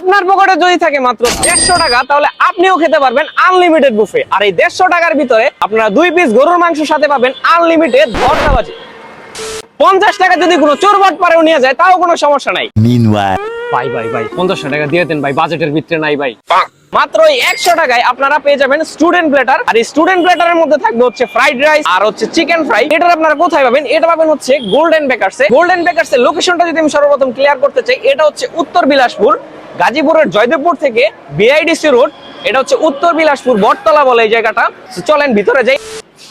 আপনার পকেটে যদি থাকে মাত্র 150 টাকা, তাহলে আপনিও খেতে পারবেন আনলিমিটেড বুফে। আর এই 150 টাকার ভিতরে আপনারা 2 পিস গরুর মাংস সাথে পাবেন আনলিমিটেড ভর্তাবাজি। 50 টাকা যদি কোনো চোরবাট পারেও নিয়ে যায় তাও কোনো সমস্যা নাই। ভাই ভাই ভাই 50 টাকা দিয়ে দেন ভাই, বাজেটের ভিতরে নাই ভাই। মাত্র 100 টাকায় আপনারা পেয়ে যাবেন স্টুডেন্ট প্লেটার। আর এই স্টুডেন্ট প্লেটারের মধ্যে থাকবে হচ্ছে ফ্রাইড রাইস আর হচ্ছে চিকেন ফ্রাই। এটা আপনারা কোথায় পাবেন? এটা পাবেন হচ্ছে গোল্ডেন বেকারসে। গোল্ডেন বেকারসের লোকেশনটা যদি আমি সর্বপ্রথম ক্লিয়ার করতে চাই, এটা হচ্ছে উত্তর বিলাসপুর, গাজীপুরের জয়দেবপুর থেকে বিআইডিসি রোড। এটা হচ্ছে উত্তর বিলাসপুর বটতলা বলে এই জায়গাটা। চলেন ভিতরে যাই।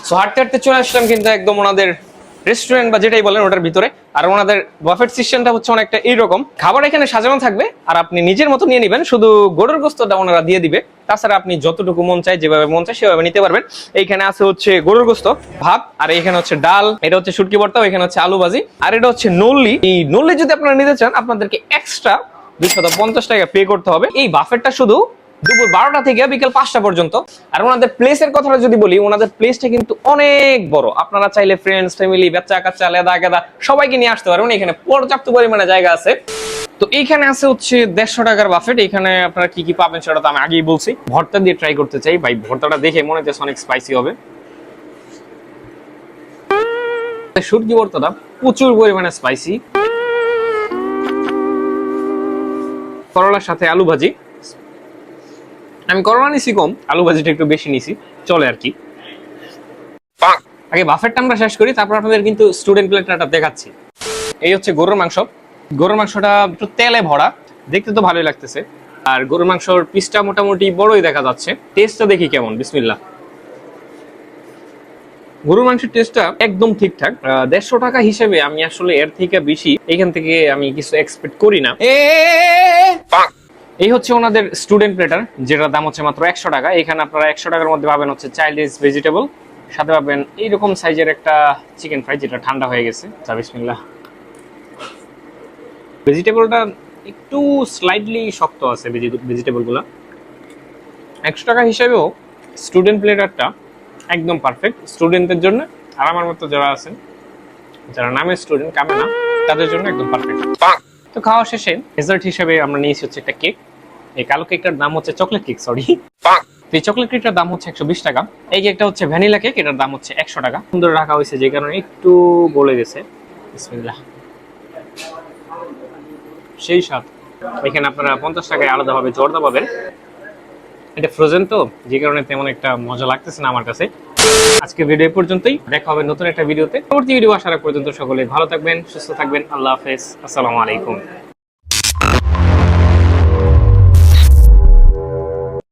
সো হাঁটতে হাঁটতে চলে আসলাম কিন্তু একদম ওনাদের রেস্টুরেন্ট বা যেটাই বলেন ওটার ভিতরে। আর ওনাদের বাফেট সিস্টেমটা হচ্ছে অনেকটা এইরকম, খাবার এখানে সাজানো থাকবে আর আপনি নিজের মতো নিয়ে নেবেন, শুধু গরুর গোস্তটা ওনারা দিয়ে দিবে। তাছাড়া আপনি যতটুকু মন চায় যেভাবে মন চায় সেভাবে নিতে পারবেন। এইখানে আছে হচ্ছে গরুর গোস্ত, ভাত, আর এখানে হচ্ছে ডাল, এটা হচ্ছে শুটকি ভর্তা, এখানে হচ্ছে আলু ভাজি, আর এটা হচ্ছে নল্লি। এই নল্লি যদি আপনারা নিতে চান আপনাদেরকে এক্সট্রা 250 টাকা পে করতে হবে। এই বাফেটটা শুধু দুপুর 12টা থেকে বিকেল 5টা পর্যন্ত। আর ওনাদের প্লেসের কথাটা যদি বলি, ওনাদের প্লেসটা কিন্তু অনেক বড়। আপনারা চাইলে ফ্রেন্ডস, ফ্যামিলি, বাচ্চা কাচ্চা, লেদা গেদা সবাইকে নিয়ে আসতে পারবেন। এখানে পর্যাপ্ত পরিমাণে জায়গা আছে। তো এইখানে আছে হচ্ছে 150 টাকার বাফেট। এখানে আপনারা কি কি পাবেন সেটা তো আমি আগেই বলছি। ভর্তা দিয়ে ট্রাই করতে চাই ভাই, ভর্তাটা দেখে মনে হচ্ছে অনেক স্পাইসি হবে। শুটকি ভর্তাটা প্রচুর পরিমাণে স্পাইসি। করলার সাথে আলু ভাজি। আমি করলা নিছি কম, আলু ভাজিটা একটু বেশি নিছি, চলে আর কি। আগে বাফেটটা আমরা শেষ করি, তারপর আপনাদের কিন্তু স্টুডেন্ট প্লেটারটা দেখাচ্ছি। এই হচ্ছে গরুর মাংস। গরুর মাংসটা একটু তেলে ভরা, দেখতে তো ভালোই লাগতেছে। আর গরুর মাংসর পিসটা মোটামুটি বড়ই দেখা যাচ্ছে। টেস্টটা দেখি কেমন, বিসমিল্লাহ। গরুর মাংসের টেস্টটা একদম ঠিকঠাক। 150 টাকা হিসেবে আমি আসলে এর থেকে বেশি এখান থেকে আমি কিছু এক্সপেক্ট করি না। এই হচ্ছে ওনাদের স্টুডেন্ট প্লেটার, যেটার দাম হচ্ছে মাত্র 100 টাকা। এখানে আপনারা 100 টাকার মধ্যে পাবেন হচ্ছে চাইনিজ ভেজিটেবল, সাথে পাবেন এইরকম সাইজের একটা চিকেন ফ্রাই যেটা ঠান্ডা হয়ে গেছে। বিসমিল্লাহ। ভেজিটেবলটা একটু স্লাইটলি শক্ত আছে, ভেজিটেবলগুলো। 100 টাকা হিসেবেও স্টুডেন্ট প্লেটারটা একদম পারফেক্ট স্টুডেন্টদের জন্য। আর আমার মতো যারা আছেন, যারা নামে স্টুডেন্ট কামে না, তাদের জন্য একদম পারফেক্ট। তো খাওয়া শেষে ডেজার্ট হিসেবে আমরা নিয়েছি হচ্ছে একটা কেক। এই কালো কেকটার দাম হচ্ছে চকলেট কেক, সরি। এই চকলেট কেকটার দাম হচ্ছে 120 টাকা। এই কেকটা হচ্ছে ভ্যানিলা কেক, এটার দাম হচ্ছে 100 টাকা। সুন্দর রাখা হয়েছে যে কারণে একটু গলে গেছে। বিসমিল্লাহ। সেই স্বাদ। এখানে আপনারা 50 টাকায় আলাদাভাবে জর্দা পাবেন। এটা ফ্রোজেন তো, যে কারণে তেমন একটা মজা লাগতেছে না আমার কাছে। আজকে ভিডিও পর্যন্তই, দেখা হবে নতুন একটা ভিডিওতে। পরবর্তী ভিডিও আসার পর্যন্ত সকলে ভালো থাকবেন, সুস্থ থাকবেন। আল্লাহ হাফেজ, আসসালামু আলাইকুম।